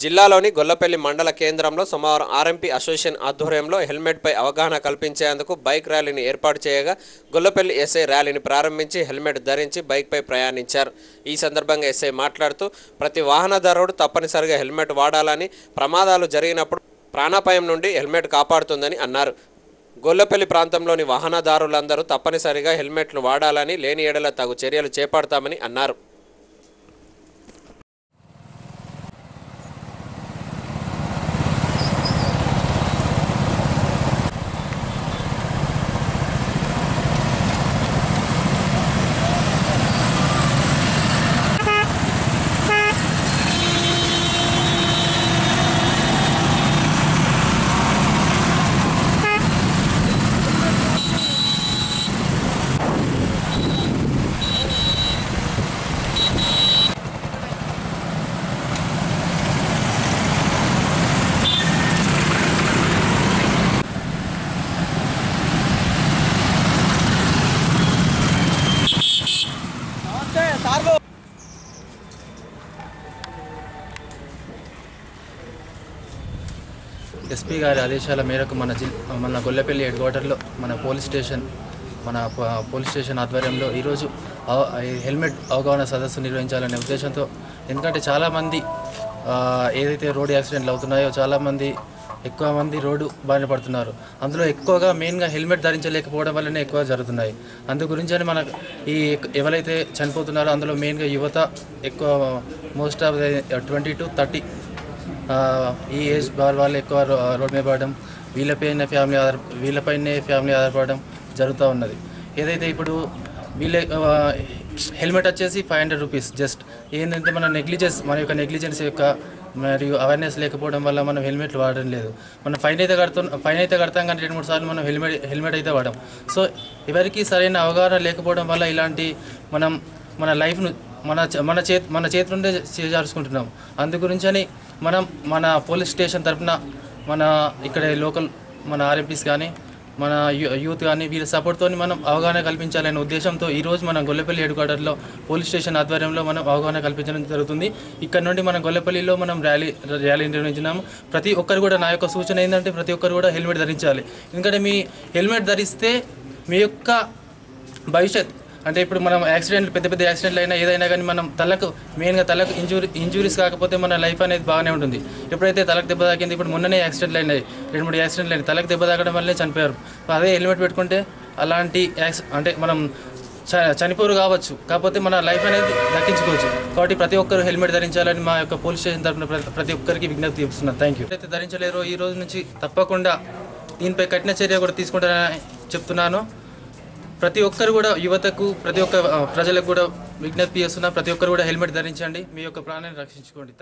జిల్లాలోని గొల్లపల్లి మండల కేంద్రంలో సోమవారం ఆర్ఎంపీ అసోసియేషన్ ఆధ్వర్యంలో హెల్మెట్పై అవగాహన కల్పించేందుకు బైక్ ర్యాలీని ఏర్పాటు చేయగా గొల్లపల్లి ఎస్ఐ ర్యాలీని ప్రారంభించి హెల్మెట్ ధరించి బైక్పై ప్రయాణించారు. ఈ సందర్భంగా ఎస్ఐ మాట్లాడుతూ ప్రతి వాహనదారుడు తప్పనిసరిగా హెల్మెట్ వాడాలని, ప్రమాదాలు జరిగినప్పుడు ప్రాణాపాయం నుండి హెల్మెట్ కాపాడుతుందని అన్నారు. గొల్లపల్లి ప్రాంతంలోని వాహనదారులందరూ తప్పనిసరిగా హెల్మెట్లు వాడాలని, లేని ఎడల తగు చర్యలు చేపడతామని అన్నారు. ఎస్పీ గారి ఆదేశాల మేరకు మన గొల్లపల్లి హెడ్ క్వార్టర్లో మన పోలీస్ స్టేషన్ ఆధ్వర్యంలో ఈరోజు హెల్మెట్ అవగాహన సదస్సు నిర్వహించాలనే ఉద్దేశంతో, ఎందుకంటే చాలామంది ఏదైతే రోడ్ యాక్సిడెంట్లు అవుతున్నాయో చాలామంది ఎక్కువ మంది రోడ్డు బారిన పడుతున్నారు. అందులో ఎక్కువగా మెయిన్గా హెల్మెట్ ధరించలేకపోవడం వల్లనే ఎక్కువ జరుగుతున్నాయి. అందు గురించి మన ఎవరైతే చనిపోతున్నారో అందులో మెయిన్గా యువత ఎక్కువ, మోస్ట్ ఆఫ్ 20 to 30 ఈ ఏజ్ బార్ వాళ్ళు ఎక్కువ రోడ్ మీద పడడం, వీళ్ళపైనే ఫ్యామిలీ ఆధారపడడం జరుగుతూ ఉన్నది. ఏదైతే ఇప్పుడు హెల్మెట్ వచ్చేసి 500 రూపీస్. జస్ట్ ఏంటంటే మన యొక్క నెగ్లిజెన్స్ యొక్క మరియు అవేర్నెస్ లేకపోవడం వల్ల మనం హెల్మెట్లు వాడడం లేదు. మనం ఫైన్ అయితే కడతాం కానీ 2-3 సార్లు మనం హెల్మెట్ అయితే వాడడం. సో ఎవరికి సరైన అవగాహన లేకపోవడం వల్ల ఇలాంటి మన లైఫ్ను మన చేతి నుండే చేజార్చుకుంటున్నాం. అందు గురించని మన పోలీస్ స్టేషన్ తరఫున ఇక్కడ లోకల్ మన ఆర్ఎంపీస్ కానీ మన యూత్ కానీ వీళ్ళ సపోర్ట్తో మనం అవగాహన కల్పించాలనే ఉద్దేశంతో ఈరోజు మన గొల్లపల్లి హెడ్ క్వార్టర్లో పోలీస్ స్టేషన్ ఆధ్వర్యంలో మనం అవగాహన కల్పించడం జరుగుతుంది. ఇక్కడ నుండి మన గొల్లపల్లిలో మనం ర్యాలీ నిర్వహించినాము. ప్రతి ఒక్కరు కూడా, నా యొక్క సూచన ఏంటంటే ప్రతి ఒక్కరు కూడా హెల్మెట్ ధరించాలి. ఎందుకంటే మీ హెల్మెట్ ధరిస్తే మీ యొక్క భవిష్యత్, అంటే ఇప్పుడు మనం పెద్ద యాక్సిడెంట్లు అయినా ఏదైనా కానీ మనం మెయిన్గా తలకు ఇంజురీస్ కాకపోతే మన లైఫ్ అనేది బాగానే ఉంటుంది. ఎప్పుడైతే తలకు దెబ్బ తాకింది, ఇప్పుడు మొన్ననే యాక్సిడెంట్లు అయినాయి, 2-3 యాక్సిడెంట్లు అయినాయి, తలకు దెబ్బ తాకడం వల్లే చనిపోయారు. అదే హెల్మెట్ పెట్టుకుంటే అలాంటి అంటే మనం చనిపోరు కాకపోతే మన లైఫ్ అనేది దక్కించుకోవచ్చు. కాబట్టి ప్రతి ఒక్కరు హెల్మెట్ ధరించాలని మా యొక్క పోలీస్ స్టేషన్ తరఫున ప్రతి ఒక్కరికి విజ్ఞప్తి చేస్తున్నాను. Thank you. అయితే ధరించలేరో ఈ రోజు నుంచి తప్పకుండా దీనిపై కఠిన చర్య కూడా తీసుకుంటానని చెప్తున్నాను. ప్రతి ఒక్కరు కూడా, యువతకు, ప్రతి ఒక్క ప్రజలకు కూడా విజ్ఞప్తి చేస్తున్నా, ప్రతి ఒక్కరు కూడా హెల్మెట్ ధరించండి, మీ యొక్క ప్రాణాన్ని రక్షించుకోండి.